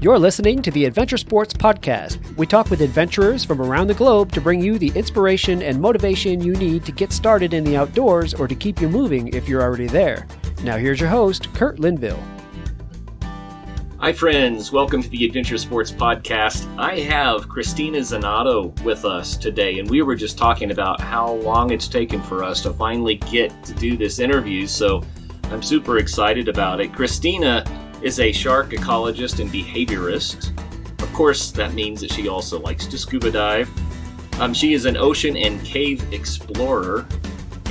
You're listening to the Adventure Sports Podcast. We talk with adventurers from around the globe to bring you the inspiration and motivation you need to get started in the outdoors or to keep you moving if you're already there. Now here's your host, Kurt Linville. Hi friends, welcome to the Adventure Sports Podcast. I have Cristina Zenato with us today, and we were just talking about how long it's taken for us to finally get to do this interview, so I'm super excited about it. Cristina is a shark ecologist and behaviorist. Of course, that means that she also likes to scuba dive. She is an ocean and cave explorer,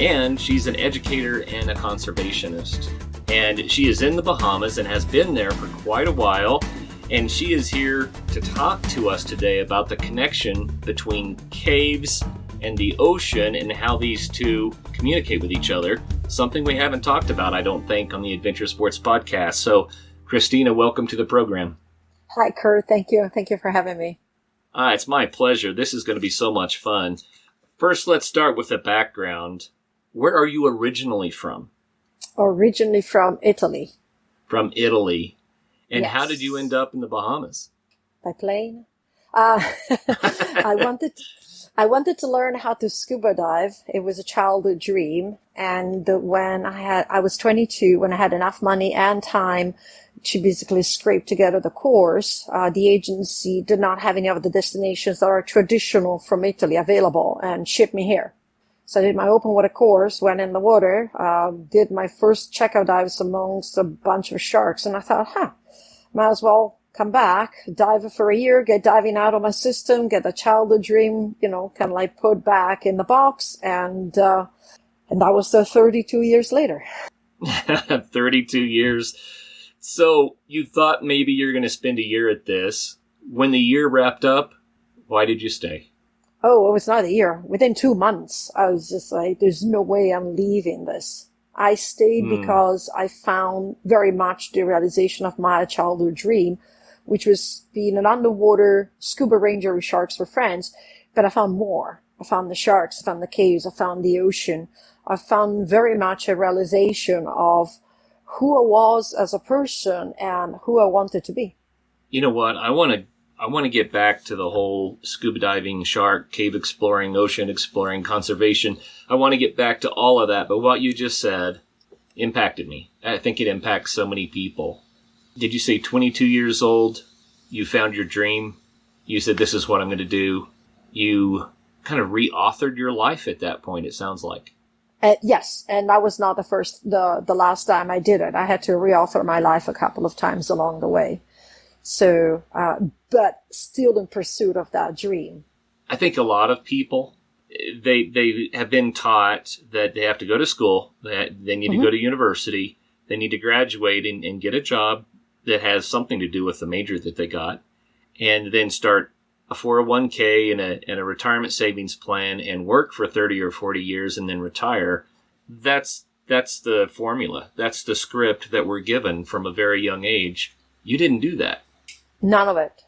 and she's an educator and a conservationist. And she is in the Bahamas and has been there for quite a while. And she is here to talk to us today about the connection between caves and the ocean and how these two communicate with each other. Something we haven't talked about, I don't think, on the Adventure Sports Podcast. So, Cristina, welcome to the program. Hi, Kurt. Thank you. Thank you for having me. It's my pleasure. This is going to be so much fun. First, let's start with the background. Where are you originally from? Originally from Italy. From Italy. And Yes. How did you end up in the Bahamas? By plane. I wanted to learn how to scuba dive. It was a childhood dream. And when I was 22, when I had enough money and time to basically scrape together the course, the agency did not have any of the destinations that are traditional from Italy available and shipped me here. So I did my open water course, went in the water, did my first checkout dives amongst a bunch of sharks. And I thought, might as well come back, dive for a year, get diving out of my system, get the childhood dream, kind of like put back in the box. And that was 32 years later. 32 years. So you thought maybe you're going to spend a year at this. When the year wrapped up, why did you stay? Oh, it was not a year. Within 2 months, I was just like, there's no way I'm leaving this. I stayed because I found very much the realization of my childhood dream, which was being an underwater scuba ranger with sharks for friends. But I found more. I found the sharks, I found the caves, I found the ocean. I found very much a realization of who I was as a person and who I wanted to be. You know what? I want to get back to the whole scuba diving, shark, cave exploring, ocean exploring, conservation. I want to get back to all of that. But what you just said impacted me. I think it impacts so many people. Did you say 22 years old, you found your dream? You said, this is what I'm going to do. You kind of reauthored your life at that point, it sounds like. Yes, and that was not the last time I did it. I had to reauthor my life a couple of times along the way. So, but still in pursuit of that dream. I think a lot of people, they have been taught that they have to go to school, that they need to go to university, they need to graduate and get a job that has something to do with the major that they got, and then start a 401k and a retirement savings plan and work for 30 or 40 years and then retire. That's the formula. That's the script that we're given from a very young age. You didn't do that. None of it.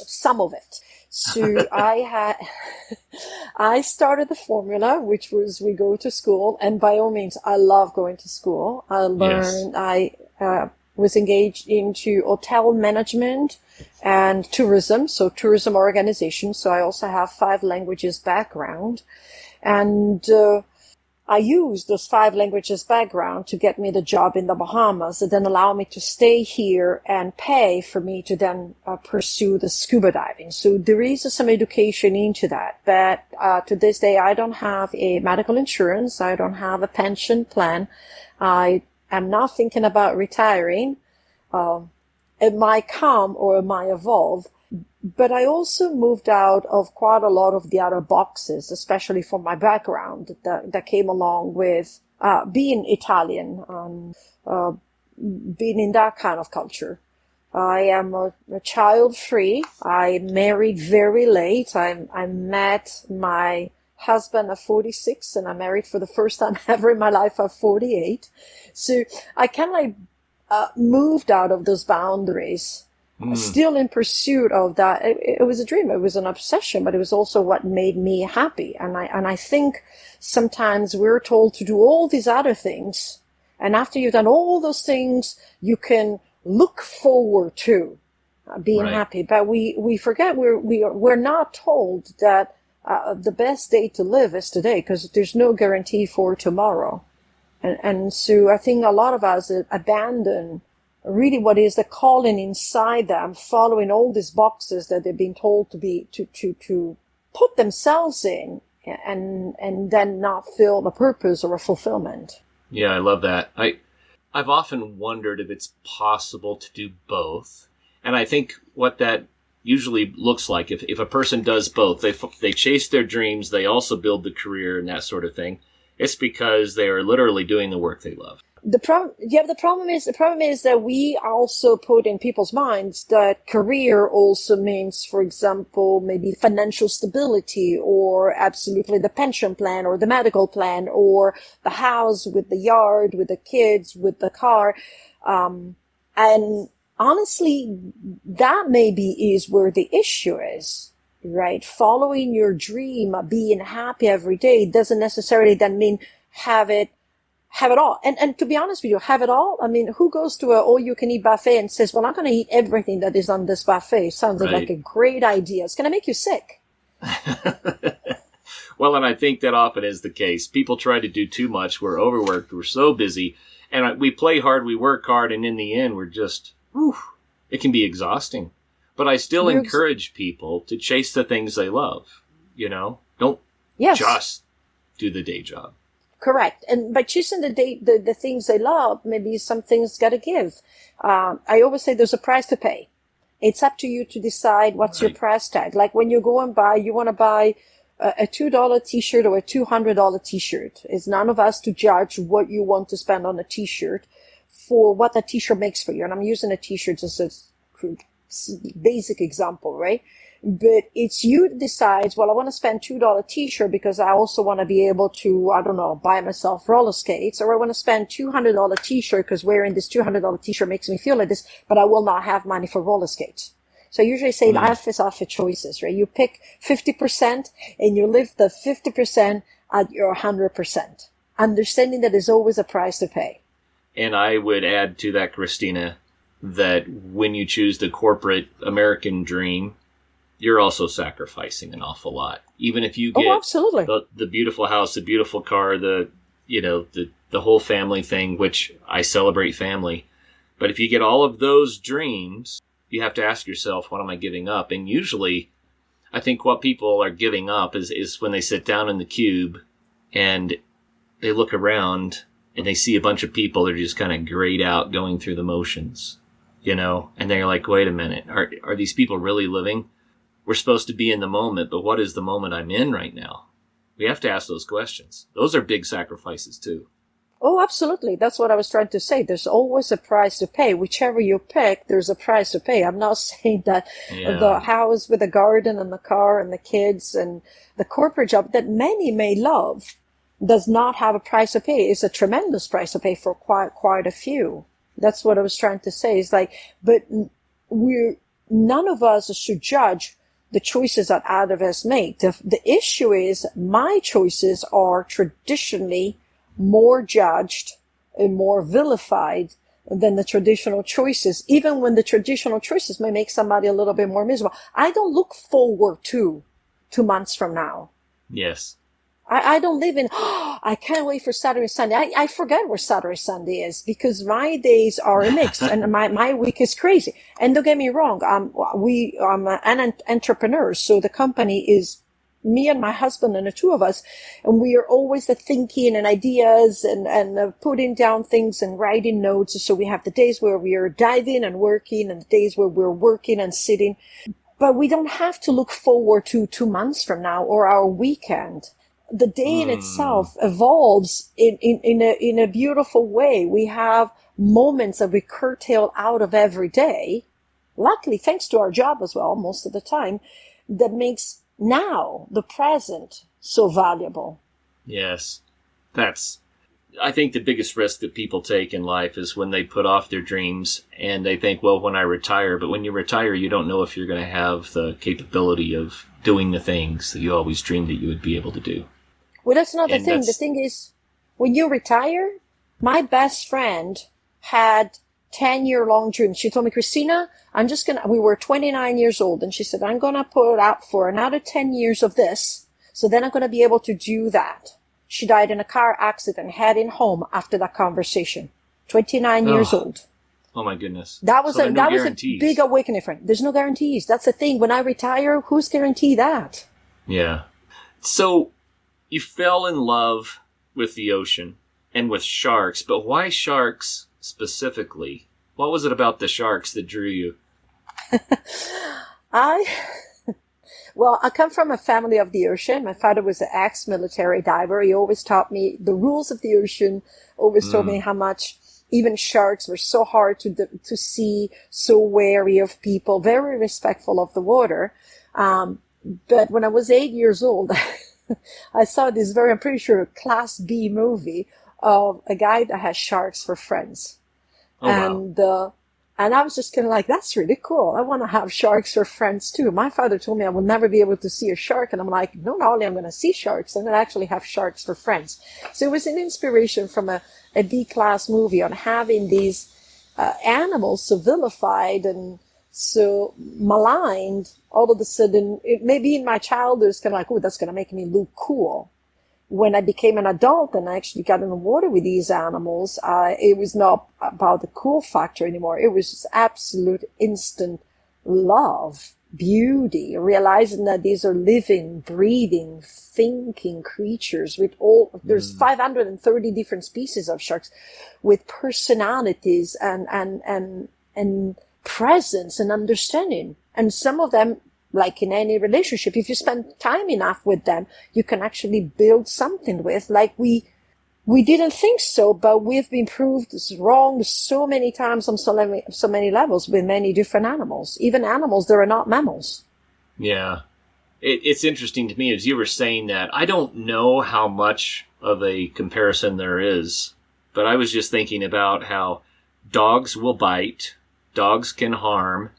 Some of it. So I started the formula, which was we go to school, and by all means, I love going to school. I learned, yes. I was engaged into hotel management and tourism, so tourism organization. So I also have 5 languages background, and I used those 5 languages background to get me the job in the Bahamas and then allow me to stay here and pay for me to then pursue the scuba diving. So there is some education into that. But to this day, I don't have a medical insurance. I don't have a pension plan. I am not thinking about retiring. It might come or it might evolve. But I also moved out of quite a lot of the other boxes, especially from my background that came along with being Italian and being in that kind of culture. I am a child free. I married very late. I met my husband at 46 and I married for the first time ever in my life at 48. So I kind of moved out of those boundaries. Still in pursuit of that. It was a dream. It was an obsession, but it was also what made me happy. And I think sometimes we're told to do all these other things. And after you've done all those things, you can look forward to being happy. But we forget we're not told that the best day to live is today, because there's no guarantee for tomorrow. And so I think a lot of us abandon really what is the calling inside them, following all these boxes that they've been told to put themselves in, and then not feel a purpose or a fulfillment. Yeah, I love that. I've often wondered if it's possible to do both. And I think what that usually looks like, if a person does both, they chase their dreams, they also build the career and that sort of thing, it's because they are literally doing the work they love. The problem is that we also put in people's minds that career also means, for example, maybe financial stability, or absolutely the pension plan or the medical plan, or the house with the yard, with the kids, with the car. And honestly, that maybe is where the issue is, right? Following your dream, being happy every day doesn't necessarily then mean have it all. And to be honest with you, have it all. I mean, who goes to a all-you-can-eat buffet and says, well, I'm going to eat everything that is on this buffet? Sounds like a great idea. It's going to make you sick. Well, and I think that often is the case. People try to do too much. We're overworked. We're so busy. And we play hard, we work hard, and in the end, we're just, it can be exhausting. But I still encourage people to chase the things they love. Don't just do the day job. Correct. And by choosing the things they love, maybe some things got to give. I always say there's a price to pay. It's up to you to decide what's your price tag. Like when you go and you want to buy a $2 t-shirt or a $200 t-shirt. It's none of us to judge what you want to spend on a t-shirt for what that t-shirt makes for you. And I'm using a t-shirt as a basic example, right? But it's you that decides, well, I want to spend $2 t-shirt because I also want to be able to, I don't know, buy myself roller skates, or I want to spend $200 t-shirt because wearing this $200 t-shirt makes me feel like this, but I will not have money for roller skates. So I usually say life is off of choices, right? You pick 50% and you live the 50% at your 100%, understanding that there's always a price to pay. And I would add to that, Cristina, that when you choose the corporate American dream, you're also sacrificing an awful lot. Even if you get the beautiful house, the beautiful car, the whole family thing, which I celebrate family. But if you get all of those dreams, you have to ask yourself, what am I giving up? And usually, I think what people are giving up is when they sit down in the cube and they look around and they see a bunch of people that are just kind of grayed out going through the motions, and they're like, wait a minute, are these people really living? We're supposed to be in the moment, but what is the moment I'm in right now? We have to ask those questions. Those are big sacrifices too. Oh, absolutely. That's what I was trying to say. There's always a price to pay. Whichever you pick, there's a price to pay. I'm not saying that the house with the garden and the car and the kids and the corporate job that many may love does not have a price to pay. It's a tremendous price to pay for quite a few. That's what I was trying to say. It's like, but none of us should judge the choices that other of us make. The issue is my choices are traditionally more judged and more vilified than the traditional choices, even when the traditional choices may make somebody a little bit more miserable. I don't look forward to 2 months from now. Yes. I don't live in, I can't wait for Saturday, Sunday. I forget where Saturday, Sunday is because my days are a mix and my week is crazy. And don't get me wrong, I'm an entrepreneur. So the company is me and my husband and the two of us. And we are always thinking and ideas and putting down things and writing notes. So we have the days where we are diving and working and the days where we're working and sitting. But we don't have to look forward to 2 months from now or our weekend. The day in itself evolves in a beautiful way. We have moments that we curtail out of every day, luckily thanks to our job as well, most of the time, that makes now the present so valuable. Yes. I think the biggest risk that people take in life is when they put off their dreams and they think, well, when I retire, but when you retire, you don't know if you're going to have the capability of doing the things that you always dreamed that you would be able to do. Well, that's not the thing. The thing is, when you retire, my best friend had 10-year-long dream. She told me, Cristina, we were 29 years old, and she said, I'm going to put out for another 10 years of this, so then I'm going to be able to do that. She died in a car accident heading home after that conversation. 29 years old. Oh my goodness. That was a big awakening, friend. There's no guarantees. That's the thing. When I retire, who's guaranteed that? Yeah. So you fell in love with the ocean and with sharks, but why sharks specifically? What was it about the sharks that drew you? Well, I come from a family of the ocean. My father was an ex-military diver. He always taught me the rules of the ocean, always told me how much even sharks were so hard to see, so wary of people, very respectful of the water. But when I was 8 years old, I saw this I'm pretty sure, Class B movie of a guy that has sharks for friends. Wow. And I was just kind of like, that's really cool. I want to have sharks for friends too. My father told me I would never be able to see a shark. And I'm like, no, not only I'm going to see sharks, I'm going to actually have sharks for friends. So it was an inspiration from a B-class movie on having these animals so vilified and so maligned. All of a sudden, maybe in my childhood, it's kind of like, oh, that's going to make me look cool. When I became an adult and I actually got in the water with these animals, it was not about the cool factor anymore. It was just absolute instant love, beauty, realizing that these are living, breathing, thinking creatures with there's 530 different species of sharks with personalities and presence and understanding. And some of them, like in any relationship, if you spend time enough with them, you can actually build something with. Like we didn't think so, but we've been proved wrong so many times on so many levels with many different animals, even animals that are not mammals. Yeah. It's interesting to me, as you were saying that, I don't know how much of a comparison there is, but I was just thinking about how dogs will bite, dogs can harm,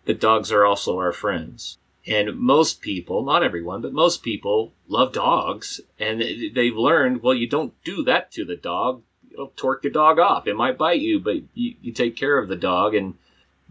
but dogs are also our friends. And most people, not everyone, but most people love dogs. And they've learned, well, you don't do that to the dog. It'll torque the dog off. It might bite you, but you take care of the dog and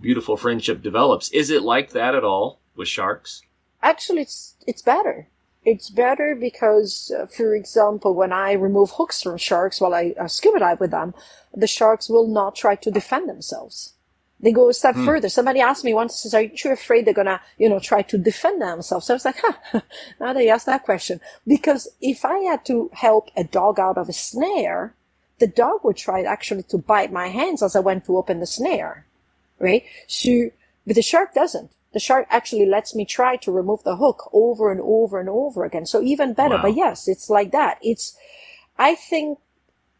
beautiful friendship develops. Is it like that at all with sharks? Actually, it's better. It's better because, for example, when I remove hooks from sharks while I scuba dive with them, the sharks will not try to defend themselves. They go a step further. Somebody asked me once, aren't you afraid they're going to, try to defend themselves? So I was like, now they asked that question. Because if I had to help a dog out of a snare, the dog would try actually to bite my hands as I went to open the snare, right? So, but the shark doesn't. The shark actually lets me try to remove the hook over and over and over again. So even better. Wow. But yes, it's like that. I think,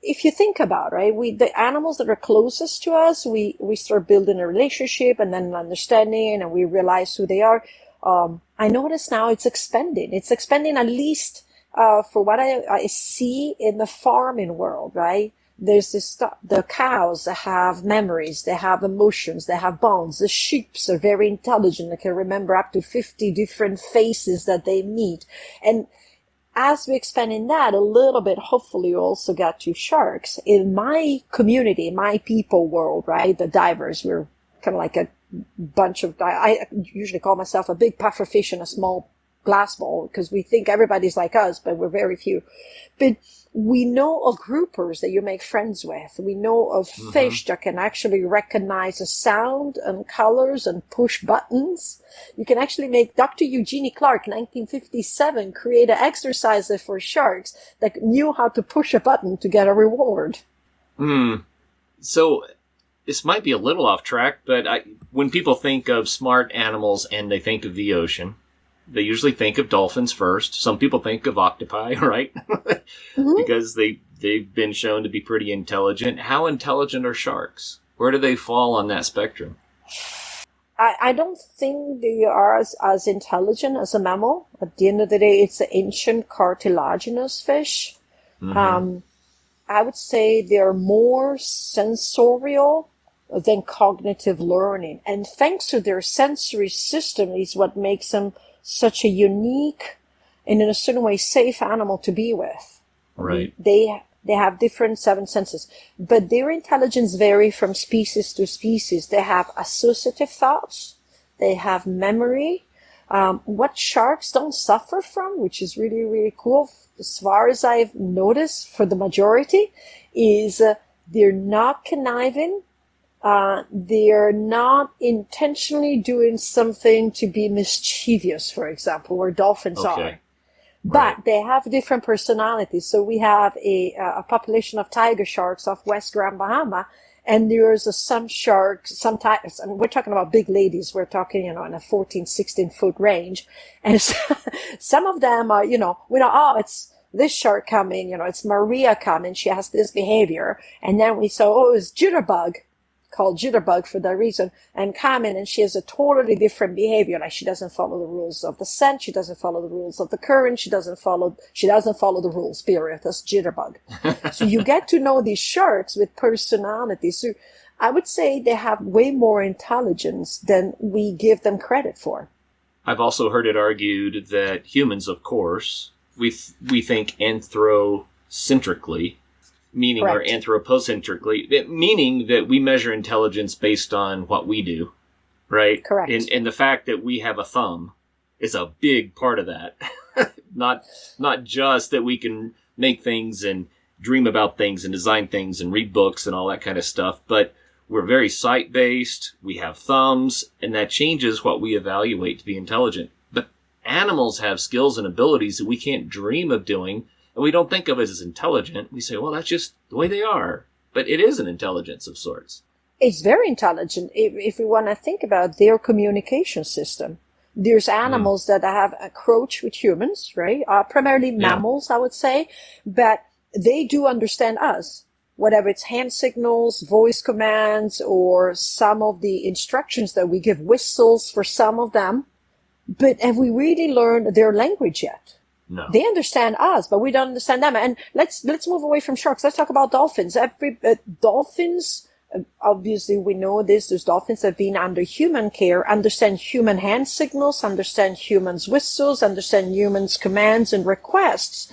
if you think about, right, the animals that are closest to us, we start building a relationship and then an understanding, and we realize who they are. I notice now it's expanding. It's expanding at least for what I see in the farming world, right? There's this stuff. The cows that have memories, they have emotions, they have bonds. The sheep are very intelligent. They can remember up to 50 different faces that they meet. And as we expand in that a little bit, hopefully you also get to sharks. In my community, my people world, right, the divers, we're kind of like a bunch of, I usually call myself a big pufferfish in a small glass bowl because we think everybody's like us, but we're very few. But we know of groupers that you make friends with. We know of fish that can actually recognize a sound and colors and push buttons. You can actually make Dr. Eugenie Clark, 1957, create an exercise for sharks that knew how to push a button to get a reward. So this might be a little off track, but when people think of smart animals and they think of the ocean, they usually think of dolphins first. Some people think of octopi, right? Because they've been shown to be pretty intelligent. How intelligent are sharks? Where do they fall on that spectrum? I don't think they are as intelligent as a mammal. At the end of the day, it's an ancient cartilaginous fish. I would say they're more sensorial than cognitive learning. And thanks to their sensory system is what makes them such a unique and in a certain way safe animal to be with. Right. They They have different seven senses, but their intelligence vary from species to species. They have associative thoughts. They have memory. What sharks don't suffer from, which is really, really cool, as far as I've noticed for the majority, is they're not conniving. They're not intentionally doing something to be mischievous, for example, where dolphins are. But they have different personalities. So we have a population of tiger sharks off West Grand Bahama, and there's some sharks, some tigers, and we're talking about big ladies. We're talking, in a 14, 16 foot range. And some of them are, we know, oh, it's this shark coming, it's Maria coming. She has this behavior. And then we saw, oh, it's Jitterbug, called Jitterbug for that reason, and coming, and she has a totally different behavior. Like, she doesn't follow the rules of the scent, she doesn't follow the rules of the current, she doesn't follow the rules, period. That's Jitterbug. So you get to know these sharks with personalities. So I would say they have way more intelligence than we give them credit for. I've also heard it argued that humans, of course, we think anthrocentrically, meaning or anthropocentrically, meaning that we measure intelligence based on what we do, right? Correct. And the fact that we have a thumb is a big part of that. Not just that we can make things and dream about things and design things and read books and all that kind of stuff, but we're very sight-based, we have thumbs, and that changes what we evaluate to be intelligent. But animals have skills and abilities that we can't dream of doing, and we don't think of it as intelligent. We say, well, that's just the way they are. But it is an intelligence of sorts. It's very intelligent if we want to think about their communication system. There's animals that have approach with humans, right? Primarily mammals, I would say. But they do understand us. Whatever it's hand signals, voice commands, or some of the instructions that we give, whistles for some of them. But have we really learned their language yet? No. They understand us, but we don't understand them. And let's move away from sharks. Let's talk about dolphins. Dolphins, obviously we know this. There's dolphins that have been under human care, understand human hand signals, understand humans' whistles, understand humans' commands and requests.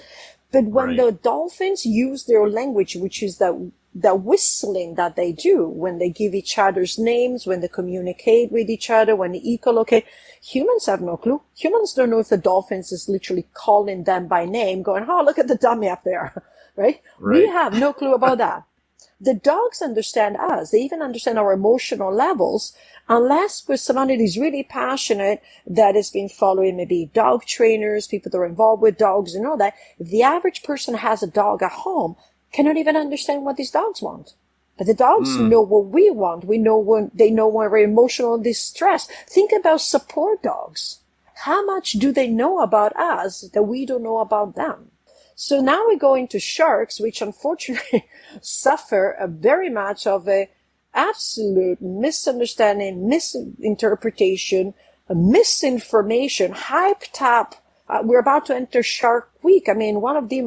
But when the dolphins use their language, which is the whistling that they do when they give each other's names, when they communicate with each other, when they echolocate, humans have no clue. Humans don't know if the dolphins is literally calling them by name, going, oh, look at the dummy up there, right? We have no clue about that. The dogs understand us. They even understand our emotional levels, unless with somebody who's really passionate that has been following maybe dog trainers, people that are involved with dogs and all that. The average person has a dog at home cannot even understand what these dogs want. But the dogs know what we want. We know when they know when we're emotional distress. Think about support dogs. How much do they know about us that we don't know about them? So now we go into sharks, which unfortunately suffer very much of a absolute misunderstanding, misinterpretation, misinformation, hyped up. We're about to enter Shark Week. I mean, one of the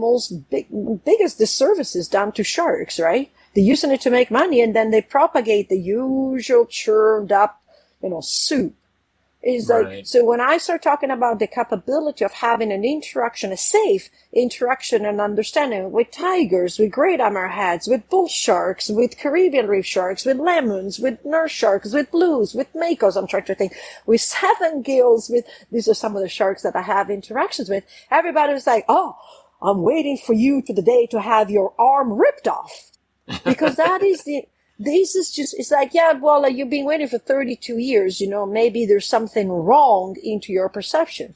biggest disservices done to sharks, right? They're using it to make money, and then they propagate the usual churned up, soup. Like, so when I start talking about the capability of having an interaction, a safe interaction and understanding with tigers, with great hammerheads, with bull sharks, with Caribbean reef sharks, with lemons, with nurse sharks, with blues, with makos, I'm trying to think, with seven gills, these are some of the sharks that I have interactions with. Everybody was like, oh, I'm waiting for you to the day to have your arm ripped off. Because that is this is just, it's like, yeah, well, you've been waiting for 32 years, maybe there's something wrong into your perception.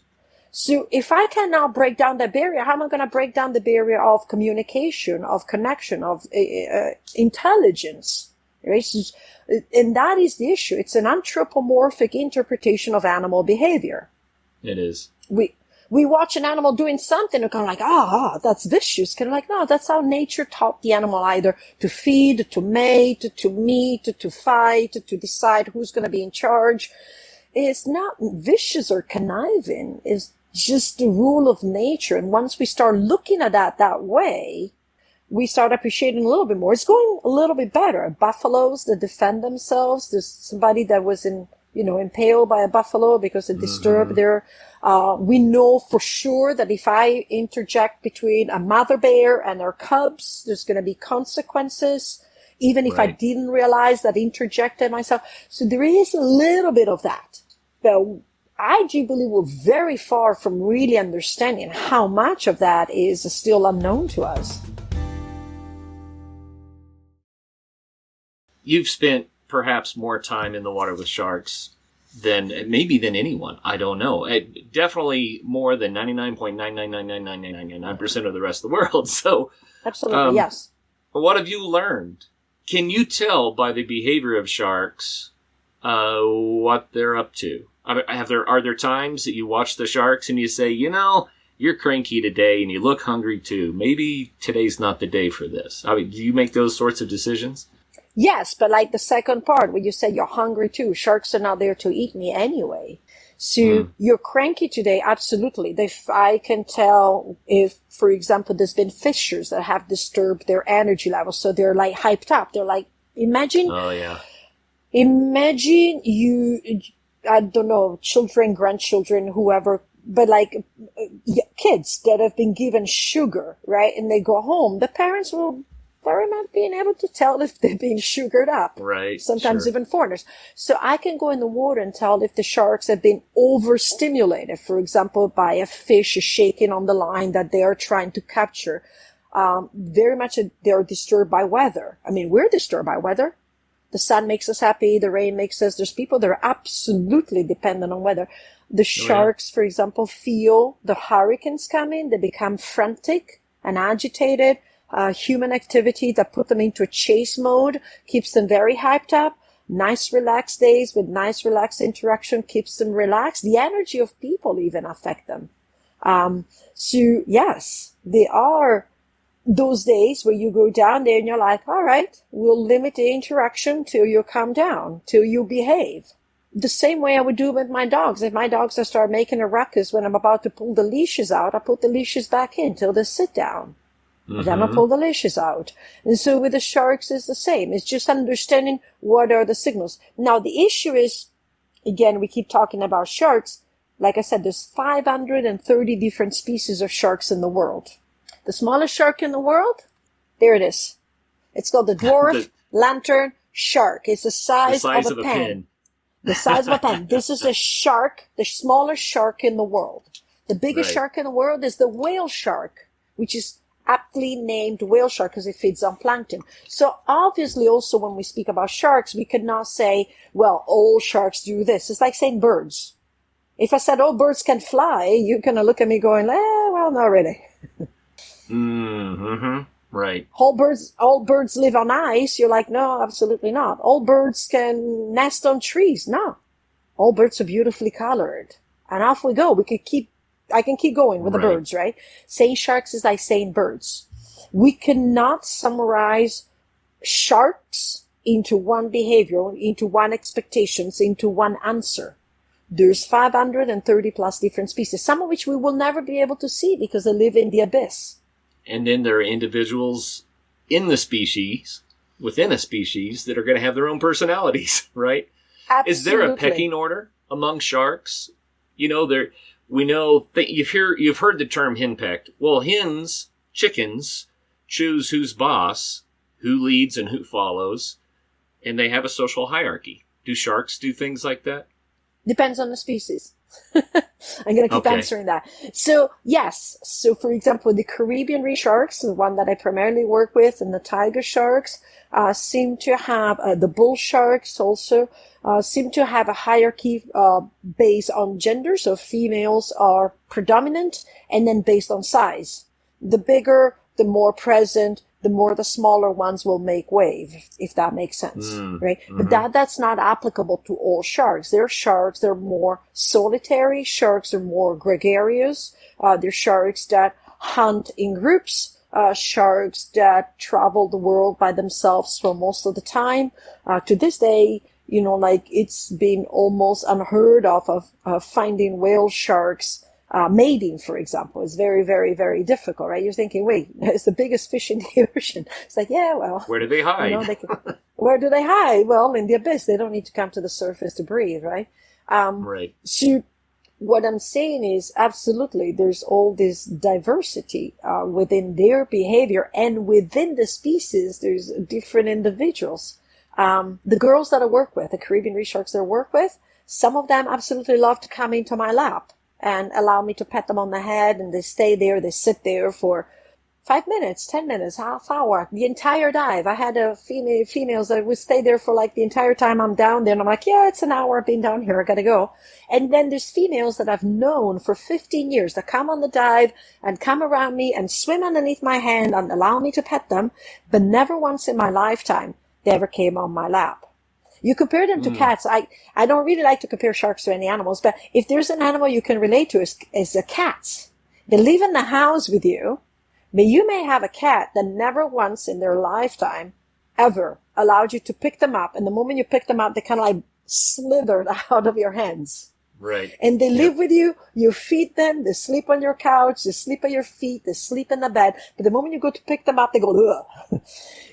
So if I cannot break down that barrier, how am I going to break down the barrier of communication, of connection, of intelligence, right? And that is the issue. It's an anthropomorphic interpretation of animal behavior. It is. We watch an animal doing something and kind of like, that's vicious. Kind of like, no, that's how nature taught the animal either to feed, to mate, to meet, to fight, to decide who's going to be in charge. It's not vicious or conniving. It's just the rule of nature. And once we start looking at that way, we start appreciating a little bit more. It's going a little bit better. Buffaloes that defend themselves. There's somebody that was in impaled by a buffalo because it disturbed their, we know for sure that if I interject between a mother bear and her cubs, there's going to be consequences, even if I didn't realize that interjected myself. So there is a little bit of that. But I do believe we're very far from really understanding how much of that is still unknown to us. You've spent perhaps more time in the water with sharks than anyone. I don't know. Definitely more than 99.9999999% of the rest of the world. So, absolutely, yes. What have you learned? Can you tell by the behavior of sharks what they're up to? Are there times that you watch the sharks and you say, you're cranky today and you look hungry too. Maybe today's not the day for this. Do you make those sorts of decisions? Yes, but like the second part where you said you're hungry too, sharks are not there to eat me anyway. So you're cranky today, absolutely. I can tell if, for example, there's been fishers that have disturbed their energy levels. So they're like hyped up. They're like, imagine you, I don't know, children, grandchildren, whoever, but like kids that have been given sugar, right? And they go home, the parents will very much being able to tell if they're being sugared up. Right. Sometimes even foreigners. So I can go in the water and tell if the sharks have been overstimulated, for example, by a fish shaking on the line that they are trying to capture. Very much they're disturbed by weather. I mean, we're disturbed by weather. The sun makes us happy. The rain makes us. There's people that are absolutely dependent on weather. The sharks, for example, feel the hurricanes coming. They become frantic and agitated. Human activity that put them into a chase mode keeps them very hyped up. Nice relaxed days with nice relaxed interaction keeps them relaxed. The energy of people even affect them. So yes, they are those days where you go down there and you're like, all right, we'll limit the interaction till you calm down, till you behave. The same way I would do with my dogs. If my dogs start making a ruckus when I'm about to pull the leashes out, I put the leashes back in till they sit down. Then I pull the leashes out. And so with the sharks is the same. It's just understanding what are the signals. Now the issue is, again, we keep talking about sharks. Like I said, there's 530 different species of sharks in the world. The smallest shark in the world, there it is. It's called the dwarf lantern shark. It's the size of a pen. The size of a pen. This is a shark, the smallest shark in the world. The biggest shark in the world is the whale shark, which is aptly named whale shark because it feeds on plankton. So obviously also when we speak about sharks, we could not say, well, all sharks do this. It's like saying birds. If I said all birds can fly, you're going to look at me going, well, not really. Right. All birds live on ice. You're like, no, absolutely not. All birds can nest on trees. No. All birds are beautifully colored. And off we go. I can keep going with the birds, right? Saying sharks is like saying birds. We cannot summarize sharks into one behavior, into one expectations, into one answer. There's 530 plus different species, some of which we will never be able to see because they live in the abyss. And then there are individuals in the species, within a species, that are going to have their own personalities, right? Absolutely. Is there a pecking order among sharks? We know that you've heard the term henpecked. Well, chickens choose who's boss, who leads and who follows, and they have a social hierarchy. Do sharks do things like that? Depends on the species. I'm going to keep answering that. So, yes. So, for example, the Caribbean reef sharks, the one that I primarily work with, and the tiger sharks seem to have, the bull sharks also seem to have a hierarchy based on gender. So, females are predominant, and then based on size. The bigger, the more present, the more the smaller ones will make wave, if that makes sense, right? But that's not applicable to all sharks. There are sharks that are more solitary. Sharks are more gregarious. There are sharks that hunt in groups. Sharks that travel the world by themselves for most of the time. To this day, it's been almost unheard of finding whale sharks mating, for example, is very, very, very difficult, right? You're thinking, wait, it's the biggest fish in the ocean. It's like, yeah, well. Where do they hide? where do they hide? Well, in the abyss. They don't need to come to the surface to breathe, right? Right. So what I'm saying is absolutely there's all this diversity within their behavior, and within the species there's different individuals. The girls that I work with, the Caribbean reef sharks that I work with, some of them absolutely love to come into my lap and allow me to pet them on the head, and they stay there, they sit there for 5 minutes, 10 minutes, half hour, the entire dive. I had females that would stay there for like the entire time I'm down there. And I'm like, yeah, it's an hour. I've been down here. I got to go. And then there's females that I've known for 15 years that come on the dive and come around me and swim underneath my hand and allow me to pet them. But never once in my lifetime they ever came on my lap. You compare them to cats. I don't really like to compare sharks to any animals, but if there's an animal you can relate to, is the cats. They live in the house with you. But you may have a cat that never once in their lifetime ever allowed you to pick them up. And the moment you pick them up, they kind of like slithered out of your hands. Right. And they live with you. You feed them. They sleep on your couch. They sleep at your feet. They sleep in the bed. But the moment you go to pick them up, they go, ugh.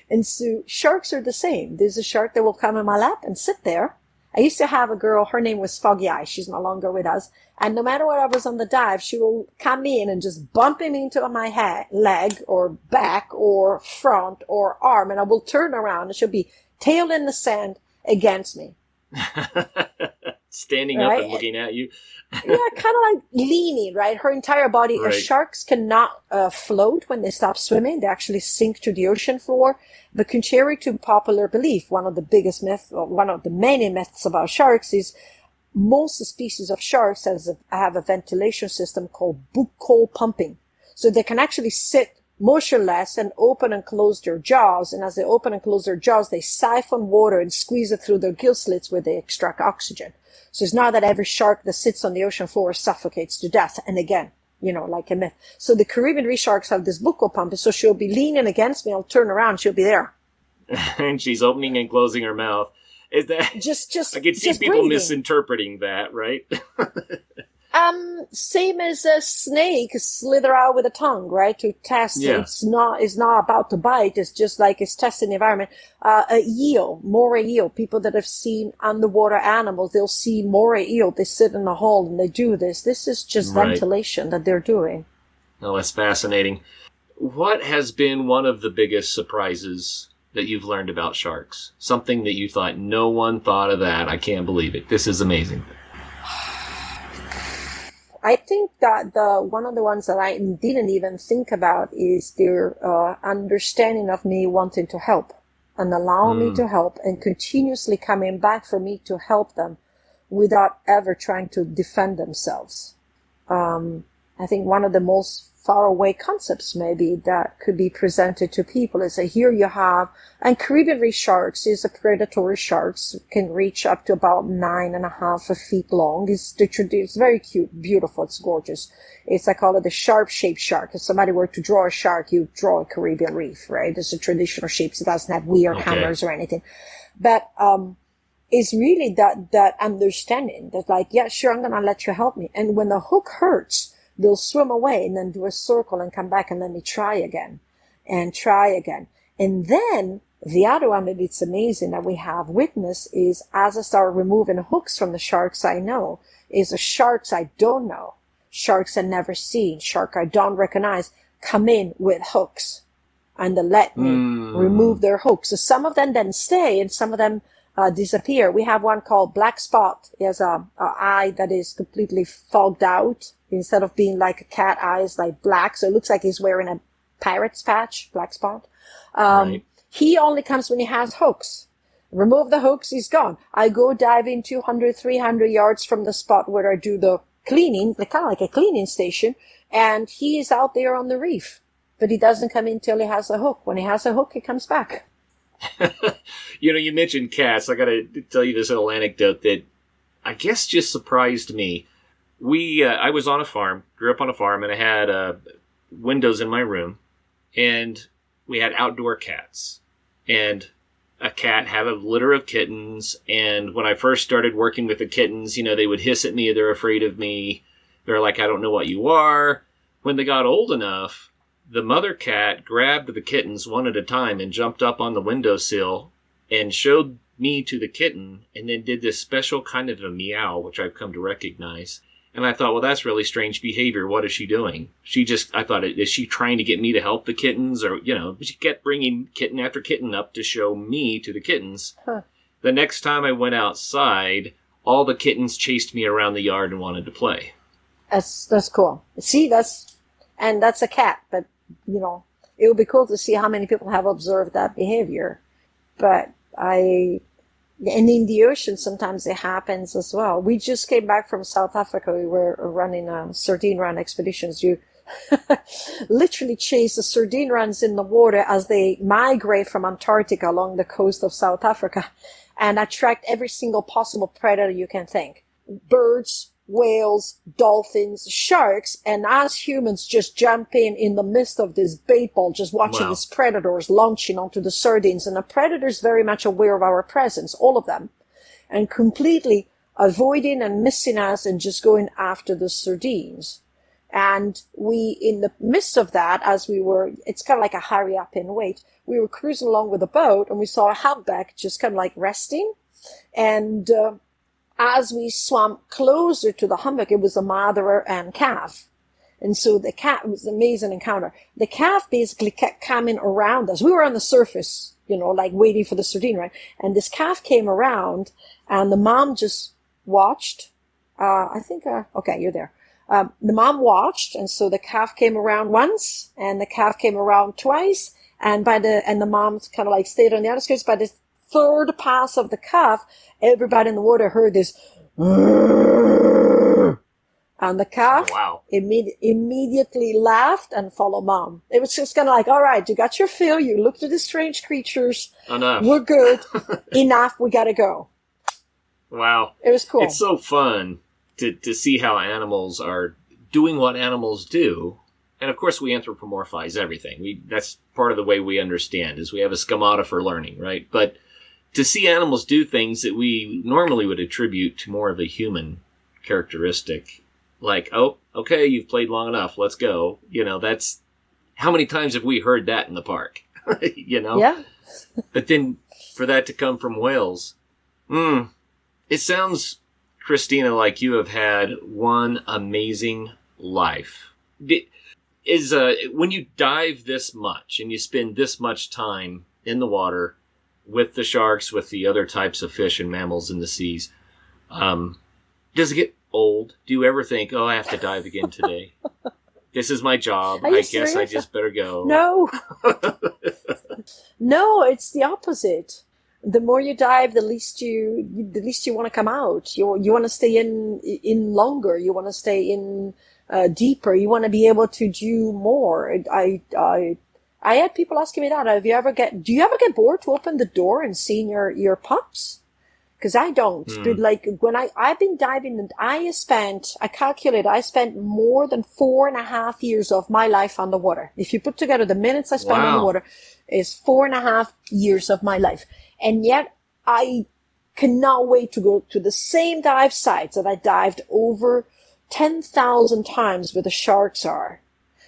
And so sharks are the same. There's a shark that will come in my lap and sit there. I used to have a girl, her name was Foggy Eye. She's no longer with us. And no matter what I was on the dive, she will come in and just bump him into my leg or back or front or arm. And I will turn around and she'll be tail in the sand against me. Standing up and looking at you. Yeah, kind of like leaning, right? Her entire body. Right. Sharks cannot float when they stop swimming. They actually sink to the ocean floor. But contrary to popular belief, one of the biggest myths, or one of the many myths about sharks is most species of sharks have a ventilation system called buccal pumping. So they can actually sit motionless and open and close their jaws. And as they open and close their jaws, they siphon water and squeeze it through their gill slits where they extract oxygen. So it's not that every shark that sits on the ocean floor suffocates to death. And again, like a myth. So the Caribbean reef sharks have this buccal pump. So she'll be leaning against me. I'll turn around. She'll be there. And she's opening and closing her mouth. Is that just I can see people breathing. misinterpreting that, right? Same as a snake slither out with a tongue, right? To test. Yeah. It's not about to bite. It's just like it's testing the environment. A eel, moray eel, people that have seen underwater animals, they'll see moray eel. They sit in a hole and they do this. This is just ventilation that they're doing. Oh, that's fascinating. What has been one of the biggest surprises that you've learned about sharks? Something that you thought, no one thought of that. I can't believe it. This is amazing. I think that one of the ones that I didn't even think about is their understanding of me wanting to help and allowing me to help and continuously coming back for me to help them without ever trying to defend themselves. I think one of the most faraway concepts maybe that could be presented to people is that here you have, and Caribbean reef sharks is a predatory sharks, can reach up to about 9.5 feet long. It's very cute, beautiful, it's gorgeous. I call it the sharp-shaped shark. If somebody were to draw a shark, you draw a Caribbean reef, right? It's a traditional shape, so it doesn't have weird hammers or anything. But it's really that understanding that like, yeah, sure, I'm gonna let you help me. And when the hook hurts, they'll swim away and then do a circle and come back and let me try again. And then the other one that it's amazing that we have witnessed is as I start removing hooks from the sharks I know, is the sharks I don't know, sharks I never seen, shark I don't recognize, come in with hooks and they let me remove their hooks. So some of them then stay and some of them disappear. We have one called Black Spot. He has a eye that is completely fogged out. Instead of being like a cat eye, it's like black. So it looks like he's wearing a pirate's patch, Black Spot. He only comes when he has hooks. Remove the hooks, he's gone. I go diving 200, 300 yards from the spot where I do the cleaning, kind of like a cleaning station, and he is out there on the reef. But he doesn't come in till he has a hook. When he has a hook, he comes back. You mentioned cats. I got to tell you this little anecdote that I guess just surprised me. I was on a farm, grew up on a farm, and I had windows in my room, and we had outdoor cats. And a cat had a litter of kittens, and when I first started working with the kittens, they would hiss at me, they're afraid of me, they're like, I don't know what you are. When they got old enough, the mother cat grabbed the kittens one at a time and jumped up on the windowsill and showed me to the kitten, and then did this special kind of a meow, which I've come to recognize. And I thought, well, that's really strange behavior. What is she doing? I thought, is she trying to get me to help the kittens? Or, she kept bringing kitten after kitten up to show me to the kittens. Huh. The next time I went outside, all the kittens chased me around the yard and wanted to play. That's cool. See, that's a cat, but, it would be cool to see how many people have observed that behavior. But and in the ocean, sometimes it happens as well. We just came back from South Africa. We were running sardine run expeditions. You literally chase the sardine runs in the water as they migrate from Antarctica along the coast of South Africa and attract every single possible predator you can think. Birds, whales, dolphins, sharks, and us humans just jump in the midst of this bait ball, just watching these predators launching onto the sardines. And the predators very much aware of our presence, all of them, and completely avoiding and missing us and just going after the sardines. And we, in the midst of that, it's kind of like a hurry up and wait. We were cruising along with a boat and we saw a humpback just kind of like resting. And, as we swam closer to the humpback, it was a mother and calf. And so the calf, it was an amazing encounter. The calf basically kept coming around us. We were on the surface, like waiting for the sardine, right? And this calf came around and the mom just watched. Okay, you're there. The mom watched. And so the calf came around once and the calf came around twice. And the mom kind of like stayed on the outskirts. By the third pass of the calf, everybody in the water heard this, and the calf immediately laughed and followed mom. It was just kind of like, all right, you got your fill. You looked at the strange creatures. Enough. We're good. Enough. We got to go. Wow. It was cool. It's so fun to see how animals are doing what animals do. And of course, we anthropomorphize everything. That's part of the way we understand, is we have a schemata for learning, right? But to see animals do things that we normally would attribute to more of a human characteristic, like, oh, okay, you've played long enough, let's go. That's, how many times have we heard that in the park? Yeah. But then for that to come from whales, it sounds, Cristina, like you have had one amazing life. When you dive this much and you spend this much time in the water with the sharks, with the other types of fish and mammals in the seas, does it get old? Do you ever think, oh, I have to dive again today? This is my job. I guess I just better go. No. No, it's the opposite. The more you dive, the least you want to come out. You want to stay in longer. You want to stay in deeper. You want to be able to do more. I had people asking me that. Do you ever get bored to open the door and seeing your pups? Because I don't. But like when I've been diving, I spent more than 4.5 years of my life on the water. If you put together the minutes I spent on the water, it's 4.5 years of my life. And yet I cannot wait to go to the same dive sites that I dived over 10,000 times where the sharks are.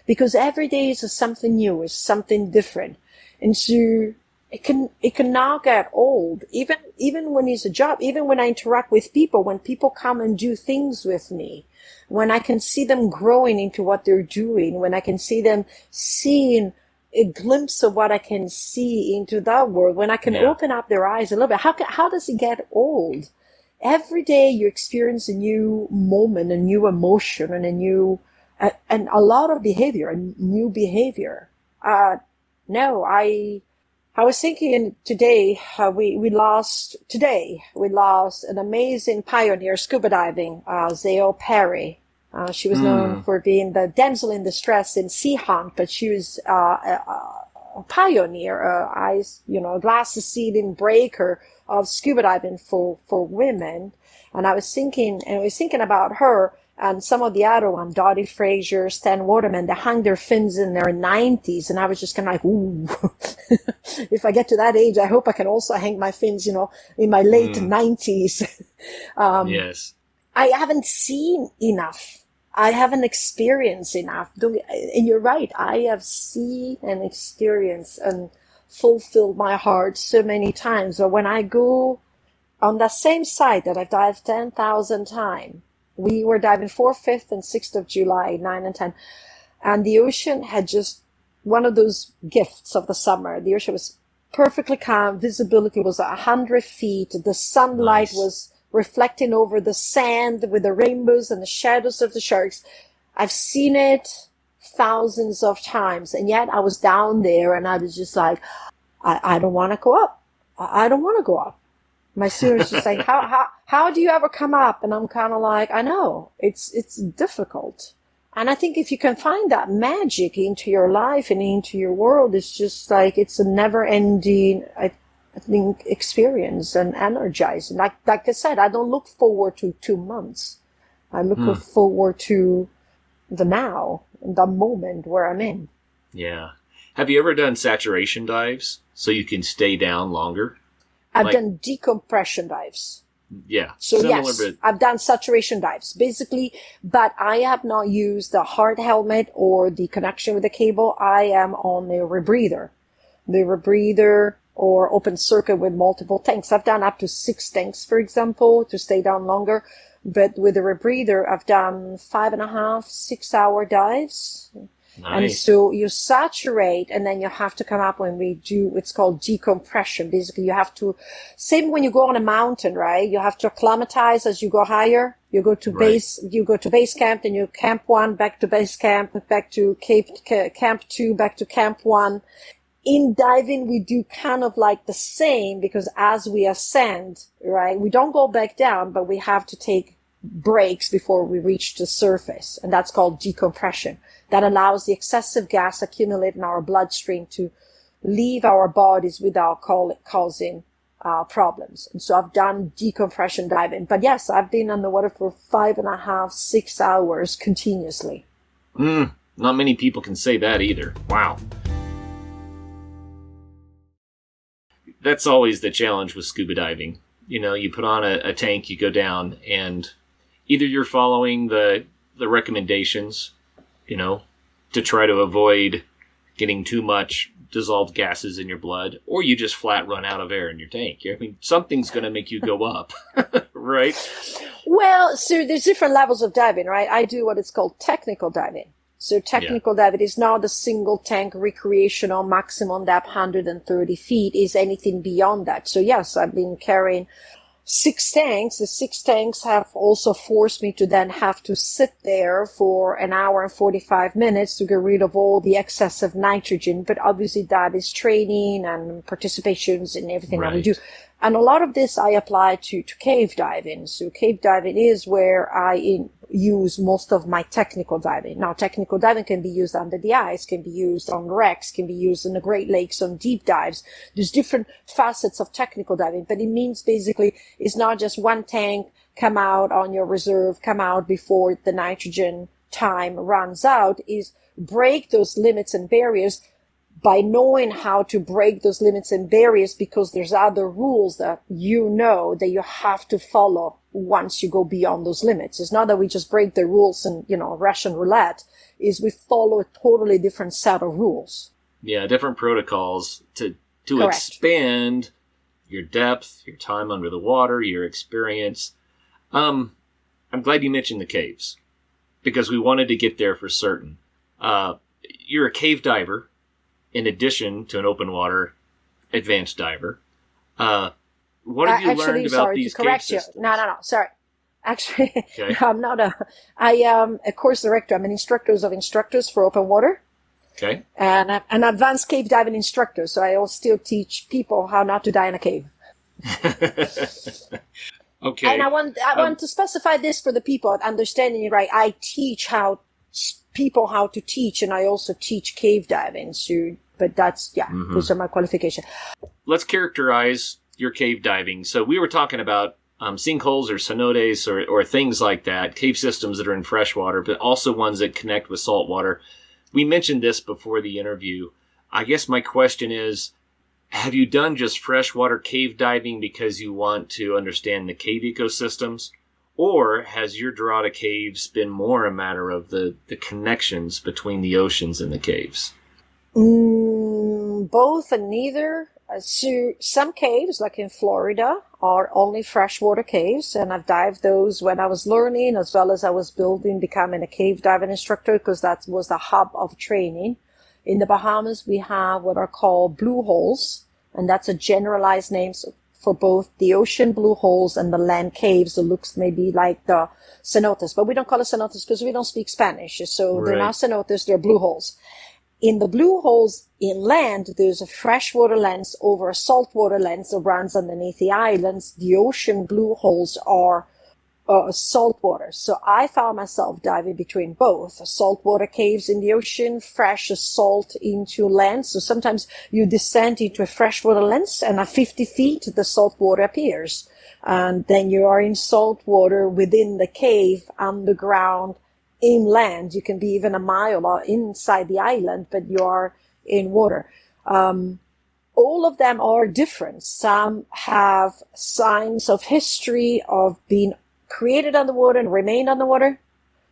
Because every day is something new, is something different. And so it can now get old. Even when it's a job, even when I interact with people, when people come and do things with me, when I can see them growing into what they're doing, when I can see them seeing a glimpse of what I can see into that world, when I can open up their eyes a little bit, how does it get old? Every day you experience a new moment, a new emotion, and and a lot of behavior, and new behavior. I was thinking today, we lost an amazing pioneer scuba diving, Zeo Perry. She was known for being the damsel in distress in Sea Hunt, but she was a pioneer, a glass-ceiling breaker of scuba diving for women. And I was thinking about her. And some of the other ones, Dottie Frazier, Stan Waterman, they hung their fins in their 90s. And I was just kind of like, ooh, if I get to that age, I hope I can also hang my fins, in my late 90s. Yes. I haven't seen enough. I haven't experienced enough. And you're right. I have seen and experienced and fulfilled my heart so many times. But when I go on that same site that I've dived 10,000 times, we were diving 4th, 5th, and 6th of July, 9 and 10. And the ocean had just one of those gifts of the summer. The ocean was perfectly calm. Visibility was 100 feet. The sunlight was reflecting over the sand with the rainbows and the shadows of the sharks. I've seen it thousands of times. And yet I was down there and I was just like, I don't want to go up. I don't want to go up. My students just saying, how do you ever come up? And I'm kind of like, I know, it's difficult. And I think if you can find that magic into your life and into your world, it's just like, it's a never ending, I think, experience and energizing. Like I said, I don't look forward to 2 months. I look forward to the now, the moment where I'm in. Yeah. Have you ever done saturation dives so you can stay down longer? I've done decompression dives. Yeah. So similar, yes, but... I've done saturation dives, basically, but I have not used the hard helmet or the connection with the cable. I am on a rebreather. The rebreather or open circuit with multiple tanks. I've done up to 6 tanks, for example, to stay down longer. But with the rebreather, I've done 5.5, 6 hour dives. Nice. And so you saturate and then you have to come up when we do, it's called decompression. Basically, you have to, same when you go on a mountain, right? You have to acclimatize as you go higher. You go to base camp, then you camp 1, back to base camp, back to camp 2, back to camp 1. In diving, we do kind of like the same because as we ascend, right, we don't go back down, but we have to take breaks before we reach the surface. And that's called decompression. That allows the excessive gas accumulate in our bloodstream to leave our bodies without causing problems. And so I've done decompression diving. But yes, I've been underwater for 5.5, 6 hours continuously. Not many people can say that either. Wow. That's always the challenge with scuba diving. You know, you put on a tank, you go down, and either you're following the recommendations, you know, to try to avoid getting too much dissolved gases in your blood, or you just flat run out of air in your tank. I mean, something's going to make you go up, right? Well, so there's different levels of diving, right? I do what is called technical diving. So technical diving is not a single tank recreational maximum depth 130 feet, is anything beyond that. So yes, I've been carrying 6 tanks. The 6 tanks have also forced me to then have to sit there for 1 hour and 45 minutes to get rid of all the excess of nitrogen. But obviously that is training and participations and everything that we do. And a lot of this I apply to cave diving. So cave diving is where I use most of my technical diving. Now, technical diving can be used under the ice, can be used on wrecks, can be used in the Great Lakes on deep dives. There's different facets of technical diving, but it means basically it's not just one tank, come out on your reserve, come out before the nitrogen time runs out, is break those limits and barriers by knowing how to break those limits and barriers, because there's other rules that you know that you have to follow once you go beyond those limits. It's not that we just break the rules and, you know, Russian roulette, is we follow a totally different set of rules. Yeah, different protocols to expand your depth, your time under the water, your experience. I'm glad you mentioned the caves, because we wanted to get there for certain. You're a cave diver, in addition to an open water advanced diver. What have you learned about these cave systems? No, sorry. Actually, okay. I am a course director. I'm an instructor of instructors for open water. Okay. And I'm an advanced cave diving instructor, so I also still teach people how not to die in a cave. Okay. And I want to specify this for the people, understanding it right. I teach people how to teach, and I also teach cave diving. So, but that's, those are my qualifications. Let's characterize your cave diving. So we were talking about sinkholes or cenotes or things like that, cave systems that are in freshwater, but also ones that connect with saltwater. We mentioned this before the interview. I guess my question is, have you done just freshwater cave diving because you want to understand the cave ecosystems? Or has your draw to caves been more a matter of the connections between the oceans and the caves? Both. both and neither. So some caves, like in Florida, are only freshwater caves, and I've dived those when I was learning, as well as I was becoming a cave diving instructor, because that was the hub of training. In the Bahamas, we have what are called blue holes, and that's a generalized name for both the ocean blue holes and the land caves that looks maybe like the cenotes, but we don't call it cenotes because we don't speak Spanish, so they're not cenotes, they're blue holes. In the blue holes inland, there's a freshwater lens over a saltwater lens that runs underneath the islands. The ocean blue holes are saltwater. So I found myself diving between both saltwater caves in the ocean, fresh salt into land. So sometimes you descend into a freshwater lens, and at 50 feet, the salt water appears. And then you are in salt water within the cave, underground, inland. You can be even a mile inside the island, but you are in water. All of them are different. Some have signs of history of being created underwater and remained underwater.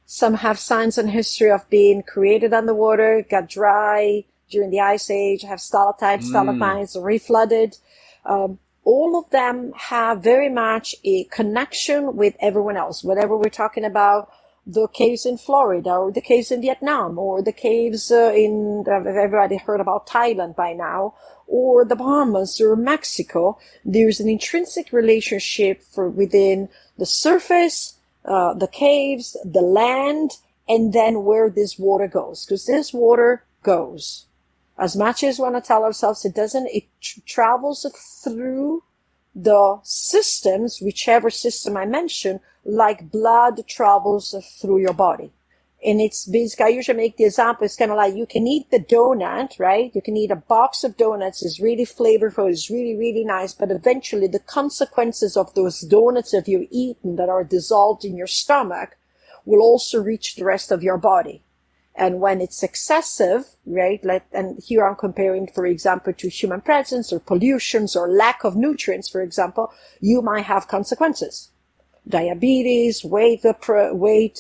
Some have signs and history of being created underwater, got dry during the Ice Age, have stalactites, stalagmites, reflooded. All of them have very much a connection with everyone else. Whatever we're talking about, the caves in Florida, or the caves in Vietnam, or the caves everybody heard about Thailand by now, or the Bahamas or Mexico, there's an intrinsic relationship within the surface, the caves, the land, and then where this water goes. Because this water goes. As much as we want to tell ourselves it travels through the systems, whichever system I mentioned, like blood travels through your body. And it's basically, I usually make the example, it's kind of like you can eat the donut, right? You can eat a box of donuts, it's really flavorful, it's really, really nice, but eventually the consequences of those donuts that you've eaten that are dissolved in your stomach will also reach the rest of your body. And when it's excessive, right, and here I'm comparing, for example, to human presence or pollutions or lack of nutrients, for example, you might have consequences. Diabetes, weight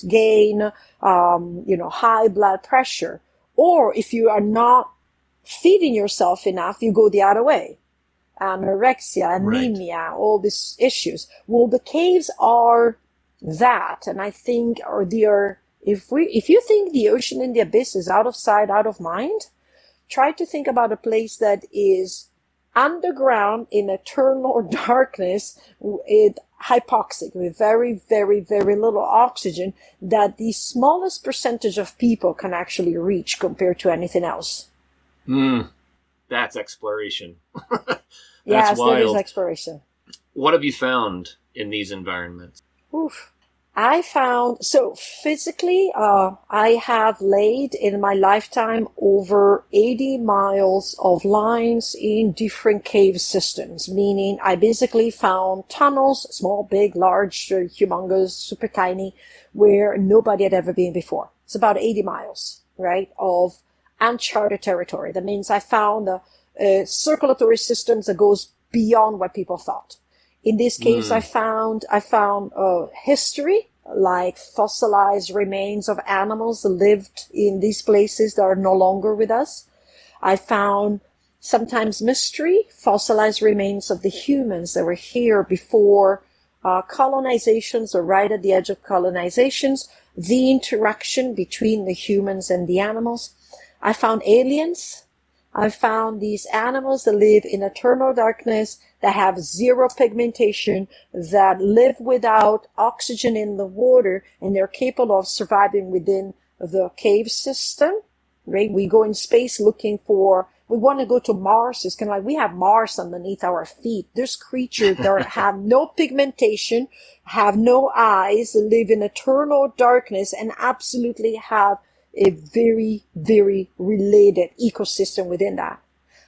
gain, high blood pressure. Or if you are not feeding yourself enough, you go the other way. Anorexia, anemia, all these issues. Well, the caves are that, and I think if you think the ocean and the abyss is out of sight, out of mind, try to think about a place that is underground in eternal darkness with hypoxic, with very, very, very little oxygen, that the smallest percentage of people can actually reach compared to anything else. That's exploration. Yes, wild. that is exploration. What have you found in these environments? Oof. I found, so physically, I have laid in my lifetime over 80 miles of lines in different cave systems, meaning I basically found tunnels, small, big, large, humongous, super tiny, where nobody had ever been before. It's about 80 miles, right, of uncharted territory. That means I found circulatory systems that goes beyond what people thought. In these caves, I found history, like fossilized remains of animals that lived in these places that are no longer with us. I found sometimes mystery, fossilized remains of the humans that were here before colonizations or right at the edge of colonizations, the interaction between the humans and the animals. I found aliens. I found these animals that live in eternal darkness, that have zero pigmentation, that live without oxygen in the water, and they're capable of surviving within the cave system, right? We go in space looking we want to go to Mars. It's kind of like we have Mars underneath our feet. There's creatures that have no pigmentation, have no eyes, live in eternal darkness, and absolutely have a very, very related ecosystem within that.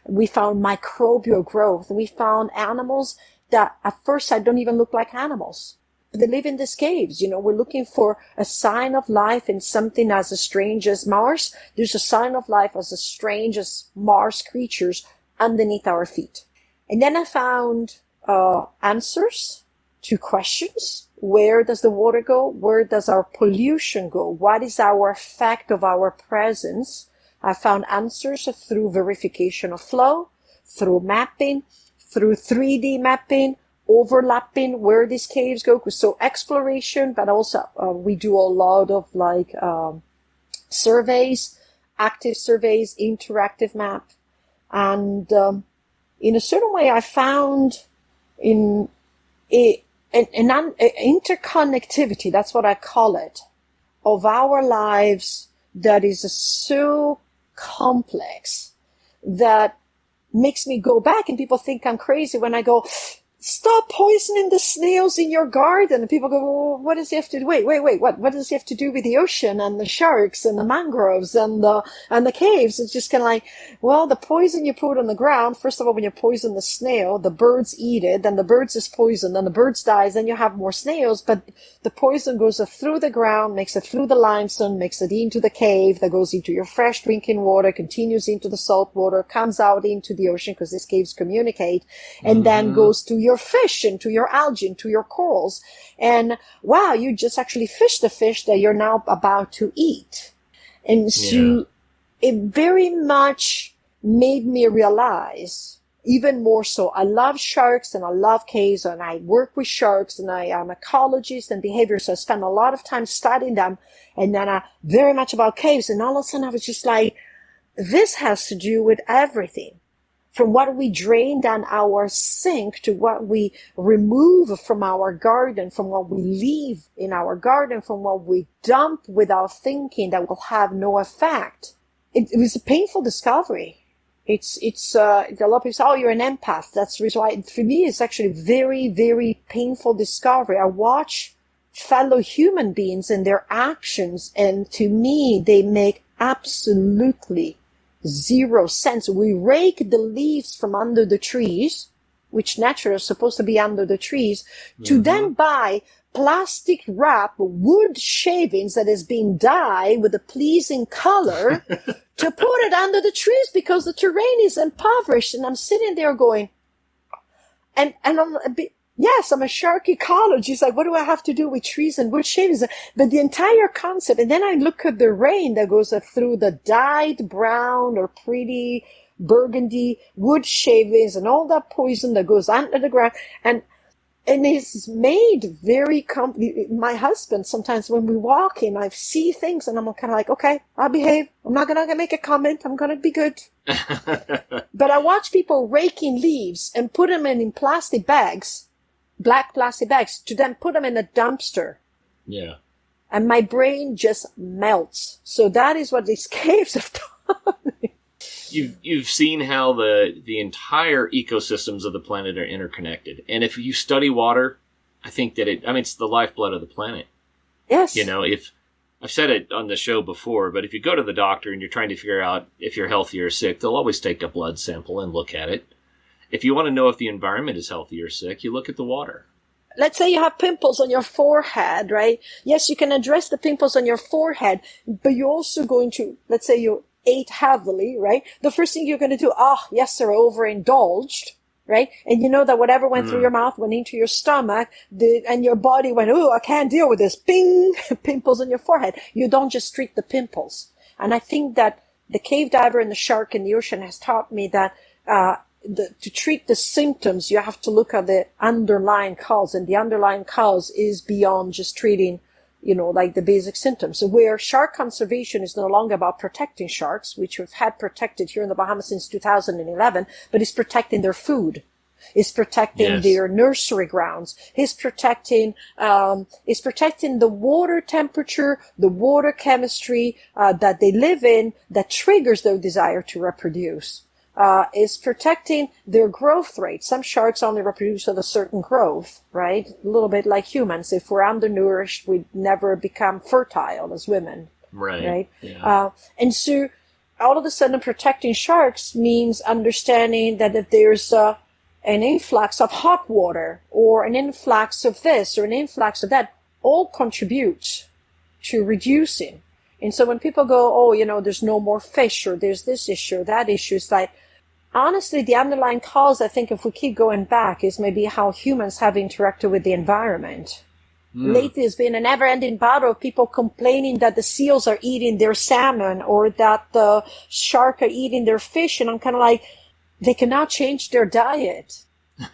We found microbial growth. We found animals that at first sight don't even look like animals. They live in these caves. We're looking for a sign of life in something as strange as Mars. There's a sign of life as strange as Mars creatures underneath our feet. And then I found answers to questions. Where does the water go? Where does our pollution go? What is our effect of our presence? I found answers through verification of flow, through mapping, through 3D mapping, overlapping where these caves go. So exploration, but also we do a lot of surveys, active surveys, interactive map. And in a certain way, I found in an interconnectivity, that's what I call it, of our lives that is so complex that makes me go back, and people think I'm crazy when I go, stop poisoning the snails in your garden. And people go, well, what does he have to do? Wait, what does he have to do with the ocean and the sharks and the mangroves and the caves? It's just kind of like, well, the poison you put on the ground, first of all, when you poison the snail, the birds eat it, then the birds is poisoned, then the birds dies, then you have more snails, but the poison goes through the ground, makes it through the limestone, makes it into the cave, that goes into your fresh drinking water, continues into the salt water, comes out into the ocean, because these caves communicate, and then goes to your fish and to your algae and to your corals. And wow, you just actually fished the fish that you're now about to eat. And so it very much made me realize, even more so, I love sharks and I love caves, and I work with sharks, and I am ecologist and behavior, so I spend a lot of time studying them, and then I very much about caves. And all of a sudden I was just like, this has to do with everything. From what we drain down our sink to what we remove from our garden, from what we leave in our garden, from what we dump without thinking that will have no effect. It was a painful discovery. It's a lot of people say, oh, you're an empath. That's the reason why. For me, it's actually very, very painful discovery. I watch fellow human beings and their actions, and to me, they make absolutely zero sense. We rake the leaves from under the trees, which naturally are supposed to be under the trees, to then buy plastic wrap wood shavings that has been dyed with a pleasing color to put it under the trees because the terrain is impoverished. And I'm sitting there going, and I'm a bit, yes, I'm a shark ecologist. Like, what do I have to do with trees and wood shavings? But the entire concept, and then I look at the rain that goes through the dyed brown or pretty burgundy wood shavings and all that poison that goes under the ground. And it's made very my husband, sometimes when we walk in, I see things and I'm kind of like, okay, I'll behave. I'm not going to make a comment. I'm going to be good. But I watch people raking leaves and put them in plastic bags, black plastic bags, to then put them in a dumpster. Yeah. And my brain just melts. So that is what these caves have taught me. You've seen how the entire ecosystems of the planet are interconnected. And if you study water, I think that it's the lifeblood of the planet. Yes. You know, if I've said it on the show before, but if you go to the doctor and you're trying to figure out if you're healthy or sick, they'll always take a blood sample and look at it. If you want to know if the environment is healthy or sick, you look at the water. Let's say you have pimples on your forehead, right? Yes, you can address the pimples on your forehead, but you're also going to, let's say you ate heavily, right? The first thing you're going to do, yes, sir, overindulged, right? And you know that whatever went through your mouth went into your stomach, and your body went, oh, I can't deal with this. Bing, pimples on your forehead. You don't just treat the pimples. And I think that the cave diver and the shark in the ocean has taught me that to treat the symptoms, you have to look at the underlying cause, and the underlying cause is beyond just treating, like the basic symptoms. So where shark conservation is no longer about protecting sharks, which we've had protected here in the Bahamas since 2011, but it's protecting their food. It's protecting their nursery grounds. It's protecting the water temperature, the water chemistry that they live in that triggers their desire to reproduce. Is protecting their growth rate. Some sharks only reproduce at a certain growth, right? A little bit like humans. If we're undernourished, we'd never become fertile as women. Right? Yeah. And so all of a sudden protecting sharks means understanding that if there's an influx of hot water or an influx of this or an influx of that, all contributes to reducing. And so when people go, there's no more fish, or there's this issue or that issue, it's like, honestly, the underlying cause, I think, if we keep going back, is maybe how humans have interacted with the environment. Lately, it's been a never-ending battle of people complaining that the seals are eating their salmon or that the shark are eating their fish. And I'm kind of like, they cannot change their diet.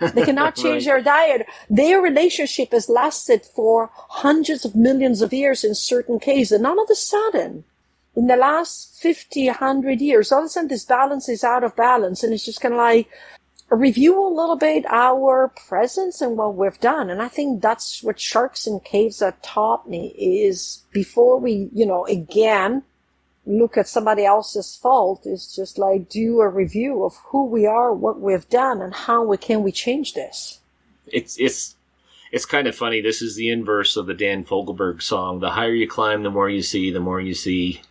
They cannot change their diet. Their relationship has lasted for hundreds of millions of years in certain cases. And all of a sudden, in the last 50, 100 years, all of a sudden this balance is out of balance. And it's just kind of like, review a little bit our presence and what we've done. And I think that's what Sharks in Caves have taught me is before we, again, look at somebody else's fault, is just like do a review of who we are, what we've done, and how can we change this. It's kind of funny. This is the inverse of the Dan Fogelberg song. The higher you climb, the more you see, the more you see.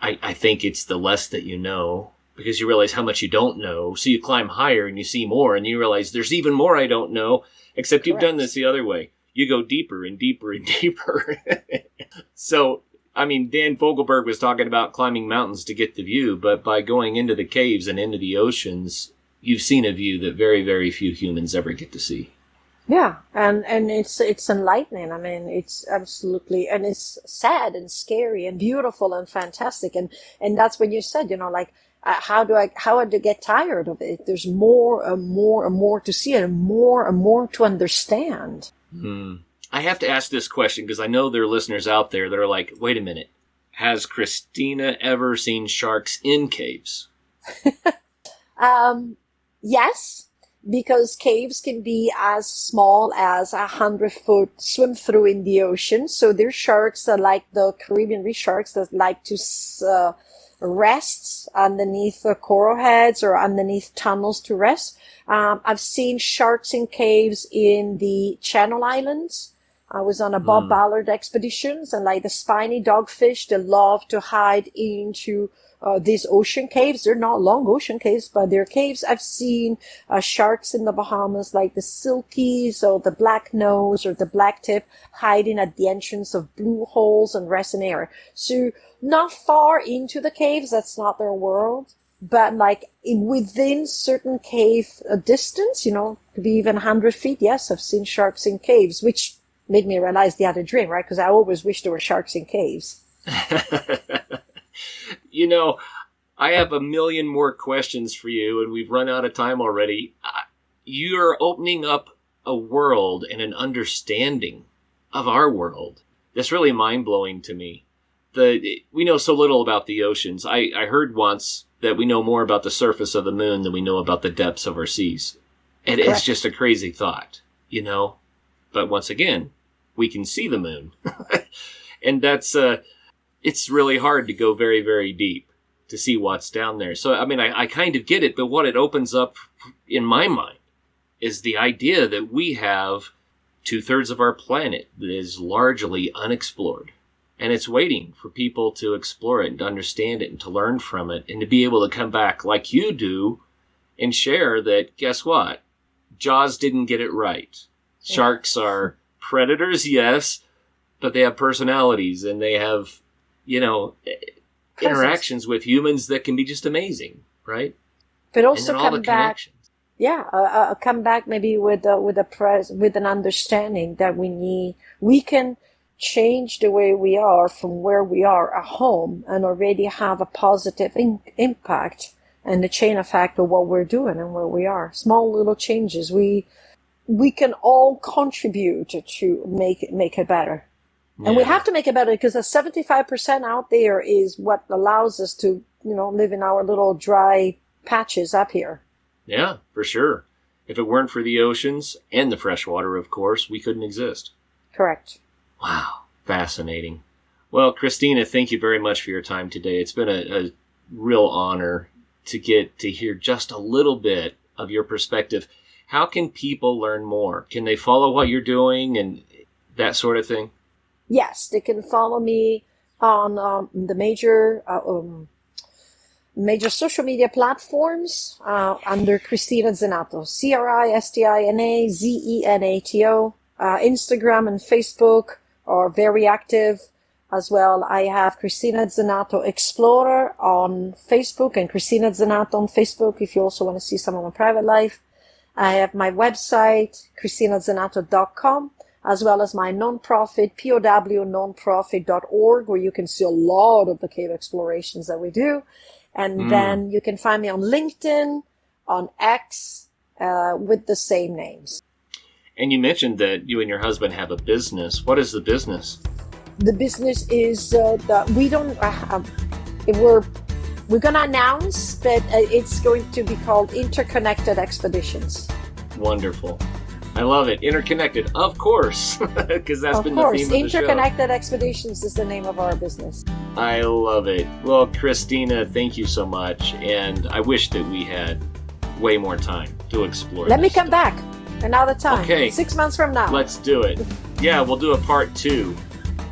I think it's the less that you know, because you realize how much you don't know. So you climb higher and you see more and you realize there's even more I don't know, except you've done this the other way. You go deeper and deeper and deeper. So, I mean, Dan Fogelberg was talking about climbing mountains to get the view, but by going into the caves and into the oceans, you've seen a view that very, very few humans ever get to see. Yeah, and it's enlightening. I mean, it's absolutely, and it's sad and scary and beautiful and fantastic. And that's when you said, how do I get tired of it? There's more and more and more to see and more to understand. I have to ask this question because I know there are listeners out there that are like, wait a minute, has Cristina ever seen sharks in caves? Yes, because caves can be as small as 100-foot swim through in the ocean. So there's sharks that like the Caribbean reef sharks that like to rest underneath the coral heads or underneath tunnels to rest. I've seen sharks in caves in the Channel Islands. I was on a Bob Ballard expeditions, and like the spiny dogfish, they love to hide into these ocean caves. They're not long ocean caves, but they're caves. I've seen sharks in the Bahamas, like the silkies or the black nose or the black tip, hiding at the entrance of blue holes and resting area. So not far into the caves, that's not their world, but like within certain cave distance, could be even 100 feet. Yes, I've seen sharks in caves, which made me realize the other dream, right? Because I always wished there were sharks in caves. I have a million more questions for you, and we've run out of time already. You're opening up a world and an understanding of our world that's really mind-blowing to me. We know so little about the oceans. I heard once that we know more about the surface of the moon than we know about the depths of our seas. And Correct. It's just a crazy thought, But once again, we can see the moon. And that's, it's really hard to go very, very deep to see what's down there. So, I mean, I kind of get it, but what it opens up in my mind is the idea that we have 2/3 of our planet that is largely unexplored. And it's waiting for people to explore it and to understand it and to learn from it and to be able to come back like you do and share that, guess what? Jaws didn't get it right. Yeah. Sharks are predators, yes, but they have personalities and they have, interactions with humans that can be just amazing, right? But also come back. Yeah, come back maybe with an understanding that we can change the way we are from where we are at home and already have a positive impact and the chain effect of what we're doing and where we are. Small little changes. We can all contribute to make it better. Yeah. And we have to make it better because the 75% out there is what allows us to, live in our little dry patches up here. Yeah, for sure. If it weren't for the oceans and the fresh water, of course, we couldn't exist. Correct. Wow, fascinating. Well, Cristina, thank you very much for your time today. It's been a real honor to get to hear just a little bit of your perspective. How can people learn more? Can they follow what you're doing and that sort of thing? Yes, they can follow me on the major social media platforms under Cristina Zenato, CristinaZenato. Instagram and Facebook are very active as well. I have CristinaZenatoExplorer on Facebook and Cristina Zenato on Facebook if you also want to see some of my private life. I have my website, CristinaZenato.com. as well as my nonprofit, pownonprofit.org, where you can see a lot of the cave explorations that we do. And then you can find me on LinkedIn, on X, with the same names. And you mentioned that you and your husband have a business. What is the business? The business is that we don't. We're going to announce that it's going to be called Interconnected Expeditions. Wonderful. I love it. Interconnected, of course, because that's been the theme of the show. Interconnected Expeditions is the name of our business. I love it. Well, Cristina, thank you so much. And I wish that we had way more time to explore Let me this come stuff. back another time. Okay. 6 months from now. Let's do it. Yeah, we'll do a part 2.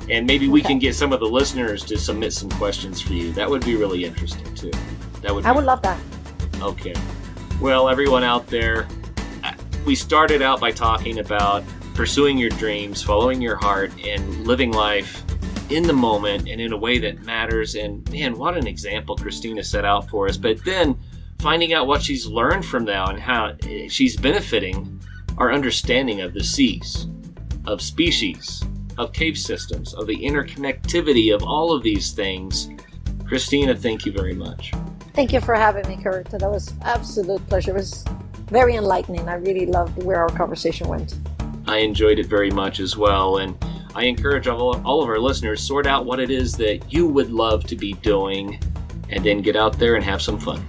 And maybe we can get some of the listeners to submit some questions for you. That would be really interesting, too. I would love that. Okay. Well, everyone out there, we started out by talking about pursuing your dreams, following your heart, and living life in the moment and in a way that matters. And man, what an example Cristina set out for us. But then finding out what she's learned from now and how she's benefiting our understanding of the seas, of species, of cave systems, of the interconnectivity of all of these things. Cristina, thank you very much. Thank you for having me, Kurt. That was an absolute pleasure. It was very enlightening. I really loved where our conversation went. I enjoyed it very much as well. And I encourage all of our listeners, sort out what it is that you would love to be doing and then get out there and have some fun.